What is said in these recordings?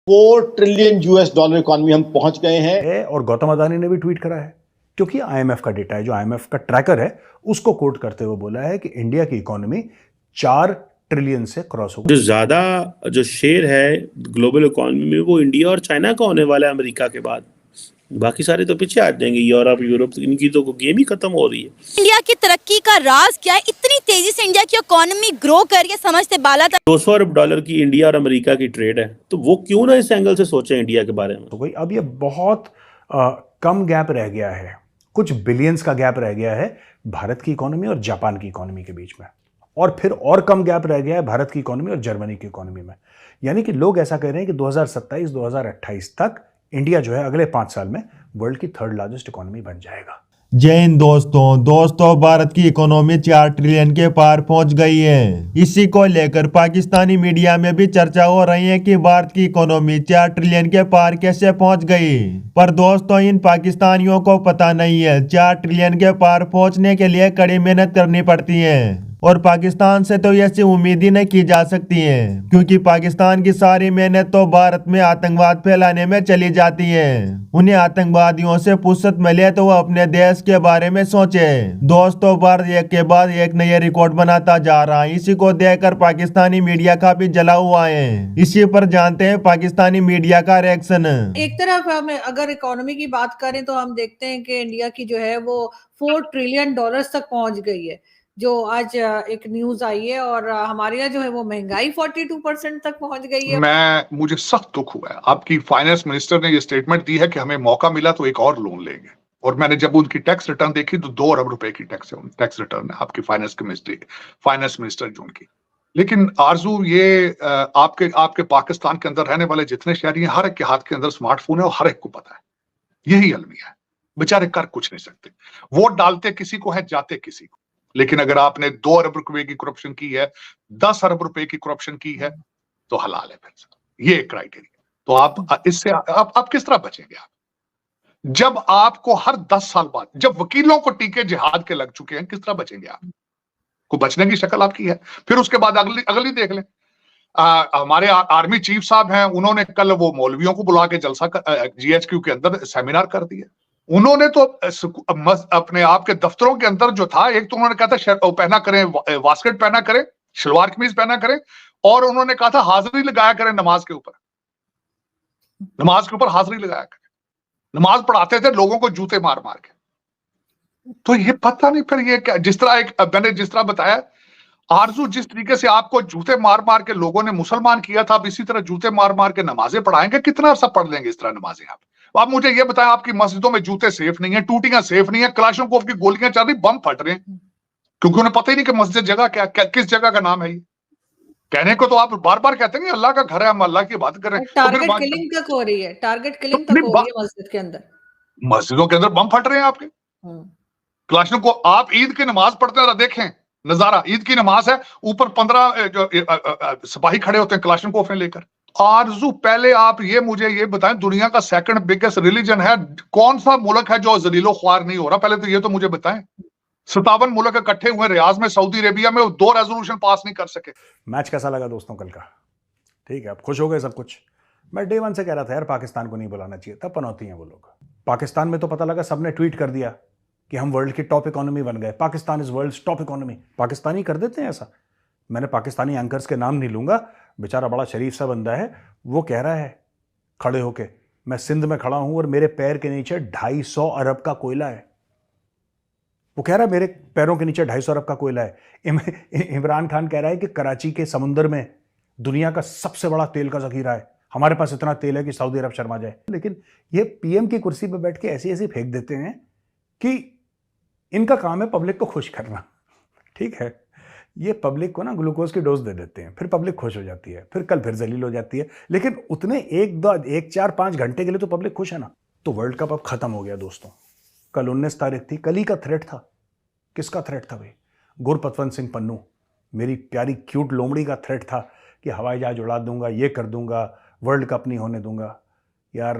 $4 trillion economy हम पहुंच गए हैं। और गौतम अदानी ने भी ट्वीट करा है, क्योंकि आईएमएफ का डेटा है, जो आईएमएफ का ट्रैकर है, उसको कोट करते हुए बोला है कि इंडिया की इकोनॉमी 4 ट्रिलियन से क्रॉस हो गई। जो ज्यादा जो शेयर है ग्लोबल इकोनॉमी में वो इंडिया और चाइना का होने वाला है अमेरिका के बाद। बाकी सारे तो पीछे आ जाएंगे, यूरोप इनकी तो गेम ही खत्म हो रही है। इंडिया की तरक्की का राज क्या है? इतनी तेजी से इंडिया की इकोनॉमी ग्रो कर रही है, समझते बाला था। $200 अरब की इंडिया और अमेरिका की ट्रेड है, तो वो क्यों ना इस एंगल से सोचे इंडिया के बारे में। तो कोई अब ये बहुत कम गैप रह गया है, कुछ बिलियंस का गैप रह गया है भारत की इकोनॉमी और जापान की इकोनॉमी के बीच में, और फिर और कम गैप रह गया है भारत की इकोनॉमी और जर्मनी की इकोनॉमी में। यानी कि लोग ऐसा कह रहे हैं कि 2027-2028 तक इंडिया जो है अगले 5 साल में वर्ल्ड की 3rd लार्जेस्ट इकोनॉमी बन जाएगा। जय हिंद दोस्तों, भारत की इकोनॉमी 4 ट्रिलियन के पार पहुंच गई है। इसी को लेकर पाकिस्तानी मीडिया में भी चर्चा हो रही है कि भारत की इकोनॉमी 4 ट्रिलियन के पार कैसे पहुंच गई। पर दोस्तों, इन पाकिस्तानियों को पता नहीं है 4 ट्रिलियन के पार पहुंचने के लिए कड़ी मेहनत करनी पड़ती है, और पाकिस्तान से तो ऐसी उम्मीद ही नहीं की जा सकती है, क्योंकि पाकिस्तान की सारी मेहनत तो भारत में आतंकवाद फैलाने में चली जाती है। उन्हें आतंकवादियों से फुर्सत मिले तो वो अपने देश के बारे में सोचे। दोस्तों, भारत एक के बाद एक नए रिकॉर्ड बनाता जा रहा है। इसी को देखकर पाकिस्तानी मीडिया काफी जला हुआ है। इसी पर जानते हैं पाकिस्तानी मीडिया का रिएक्शन। एक तरफ हम अगर इकोनॉमी की बात करें तो हम देखते हैं कि इंडिया की जो है वो $4 ट्रिलियन तक पहुंच गई है, जो आज एक न्यूज आई है, और हमारे यहाँ जो है वो महंगाई 42% तक पहुंच गई है। मुझे सख्त दुख हुआ है, आपकी फाइनेंस मिनिस्टर ने ये स्टेटमेंट दी है कि हमें मौका मिला तो एक और लोन लेंगे, और मैंने जब उनकी टैक्स रिटर्न देखी तो $2 अरब की टैक्स रिटर्न है आपकी फाइनेंस मिनिस्टर जून की। लेकिन आरजू, ये आपके पाकिस्तान के अंदर रहने वाले जितने शहरी हैं, हर एक के हाथ के अंदर स्मार्टफोन है और हर एक को पता है यही अलमिया है। बेचारे कर कुछ नहीं सकते, वोट डालते किसी को है, जाते किसी को। लेकिन अगर आपने 2 अरब रुपए की करप्शन की है, 10 अरब रुपए की करप्शन की है, तो हलाल है फिर ये क्राइटेरिया। तो आप इससे आप किस तरह बचेंगे? आप जब आपको हर 10 साल बाद, जब वकीलों को टीके जिहाद के लग चुके हैं, किस तरह बचेंगे आप? को बचने की शक्ल आपकी है। फिर उसके बाद अगली देख लें। हमारे आर्मी चीफ साहब हैं, उन्होंने कल वो मौलवियों को बुला के जलसा GHQ के अंदर सेमिनार कर दिया। उन्होंने तो अपने आप के दफ्तरों के अंदर जो था, एक तो उन्होंने कहा था पहना करें, वास्केट पहना करें, शलवार कमीज पहना करें, और उन्होंने कहा था हाजिरी लगाया करें नमाज के ऊपर हाजिरी लगाया करें। नमाज पढ़ाते थे लोगों को जूते मार मार के। तो ये पता नहीं फिर ये क्या, मैंने जिस तरह बताया आरजू, जिस तरीके से आपको जूते मार मार के लोगों ने मुसलमान किया था, अब इसी तरह जूते मार मार के नमाजें पढ़ाएंगे। कितना अरसा पढ़ लेंगे इस तरह नमाजें आप मुझे ये बताएं, आपकी मस्जिदों में जूते सेफ नहीं है, टूटियां सेफ नहीं है, क्लाशनकोव की गोलियां चल रही, बम फट रहे हैं, क्योंकि उन्हें पता ही नहीं कि मस्जिद जगह किस जगह का नाम है। ये कहने को तो आप बार बार कहते हैं अल्लाह का घर है, हम अल्लाह की बात कर रहे हैं। टारगेट किलिंग तक हो रही है, मस्जिद के अंदर, मस्जिदों के अंदर बम फट रहे हैं आपके। क्लाशनकोव, आप ईद की नमाज पढ़ते हैं, देखें नजारा, ईद की नमाज है, ऊपर 15 सिपाही खड़े होते हैं क्लाशनकोव लेकर। आरजू, पहले आप मुझे ये बताएं, दुनिया का 2nd बिगेस्ट रिलीजन है, कौन सा मुल्क है जो जलीलो ख्वार नहीं हो रहा? पहले तो ये तो मुझे बताएं। 57 मुल्क इकट्ठे हुए रियाज में, सऊदी अरेबिया में, 2 रेजोल्यूशन पास नहीं कर सके। मैच कैसा लगा दोस्तों कल का? ठीक है, अब खुश हो गए सब कुछ? मैं डे 1 से कह रहा था यार, पाकिस्तान को नहीं बुलाना चाहिए, तब पनौती हैं वो लोग। पाकिस्तान में तो पता लगा सबने ट्वीट कर दिया कि हम वर्ल्ड की टॉप इकोनॉमी बन गए, Pakistan is world top economy. Pakistani कर देते हैं ऐसा। मैंने पाकिस्तानी एंकर्स के नाम नहीं लूंगा, बेचारा बड़ा शरीफ सा बंदा है, वो कह रहा है खड़े होके, मैं सिंध में खड़ा हूं और मेरे पैर के नीचे 250 अरब का कोयला है। वो कह रहा है मेरे पैरों के नीचे 250 अरब का कोयला है। इमरान खान कह रहा है कि कराची के समुद्र में दुनिया का सबसे बड़ा तेल का जखीरा है, हमारे पास इतना तेल है कि सऊदी अरब शर्मा जाए। लेकिन ये पीएम की कुर्सी पर बैठ के ऐसी ऐसी फेंक देते हैं कि इनका काम है पब्लिक को खुश करना। ठीक है, ये पब्लिक को ना ग्लूकोज की डोज दे देते हैं, फिर पब्लिक खुश हो जाती है, फिर कल फिर जलील हो जाती है। लेकिन उतने 1-4-5 घंटे के लिए तो पब्लिक खुश है ना। तो वर्ल्ड कप अब खत्म हो गया दोस्तों। कल 19 तारीख थी, कल ही का थ्रेट था। किसका थ्रेट था भाई? गुरपतवंत सिंह पन्नू, मेरी प्यारी क्यूट लोमड़ी का थ्रेट था कि हवाई जहाज उड़ा दूंगा, ये कर दूंगा, वर्ल्ड कप नहीं होने दूंगा। यार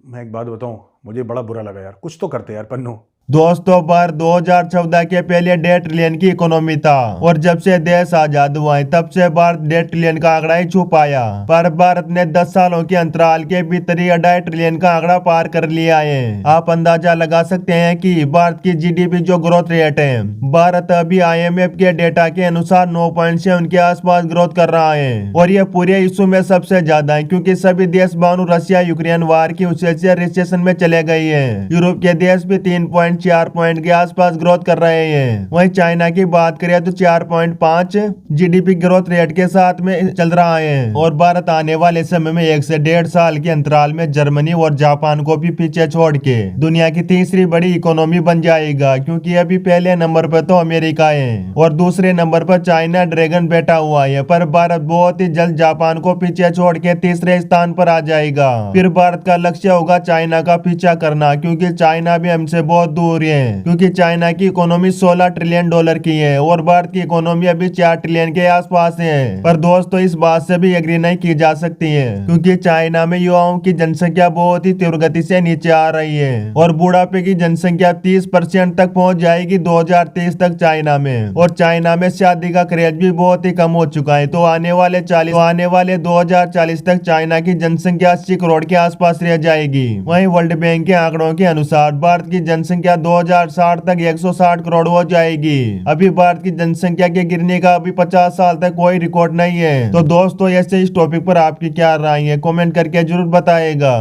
मैं एक बात बताऊं, मुझे बड़ा बुरा लगा यार, कुछ तो करते यार पन्नू। दोस्तों भारत 2014 के पहले 1.5 ट्रिलियन की इकोनॉमी था और जब से देश आजाद हुआ है तब से भारत 1.5 ट्रिलियन का आंकड़ा ही छू पाया। पर भारत ने 10 सालों के अंतराल के भीतर ही 2.5 ट्रिलियन का आंकड़ा पार कर लिया है। आप अंदाजा लगा सकते हैं कि भारत की जीडीपी जो ग्रोथ रेट है, भारत अभी IMF के डेटा के अनुसार 9.7 के आसपास ग्रोथ कर रहा है और यह पूरे विश्व में सबसे ज्यादा है, क्योंकि सभी देश बानु रशिया यूक्रेन वार की वजह से रिसेशन में चले गए हैं। यूरोप के देश भी 3.4 पॉइंट के आसपास ग्रोथ कर रहे हैं। वहीं चाइना की बात करें तो 4.5 जीडीपी ग्रोथ रेट के साथ में चल रहा है और भारत आने वाले समय में 1 से 1.5 साल के अंतराल में जर्मनी और जापान को भी पीछे छोड़ के दुनिया की तीसरी बड़ी इकोनॉमी बन जाएगा, क्योंकि अभी पहले नंबर पर तो अमेरिका है और दूसरे नंबर पर चाइना ड्रैगन बैठा हुआ है। पर भारत बहुत ही जल्द जापान को पीछे छोड़ के तीसरे स्थान पर आ जाएगा। फिर भारत का लक्ष्य होगा चाइना का पीछा करना, क्योंकि चाइना भी हमसे बहुत दूर है, क्योंकि चाइना की इकोनॉमी 16 ट्रिलियन डॉलर की है और भारत की इकोनॉमी अभी 4 ट्रिलियन के आसपास है। पर दोस्तों इस बात से भी एग्री नहीं की जा सकती है, क्योंकि चाइना में युवाओं की जनसंख्या बहुत ही तीव्र गति से नीचे आ रही है और बुढ़ापे की जनसंख्या 30% तक पहुंच जाएगी 2030 तक चाइना में। और चाइना में शादी का क्रेज भी बहुत ही कम हो चुका है। तो आने वाले 2040 तक चाइना की जनसंख्या 80 करोड़ के आसपास रह जाएगी। वहीं वर्ल्ड बैंक के आंकड़ों के अनुसार भारत की जनसंख्या 2060 तक 160 करोड़ हो जाएगी। अभी भारत की जनसंख्या के गिरने का अभी 50 साल तक कोई रिकॉर्ड नहीं है। तो दोस्तों ऐसे इस टॉपिक पर आपकी क्या राय है, कमेंट करके जरूर बताएगा।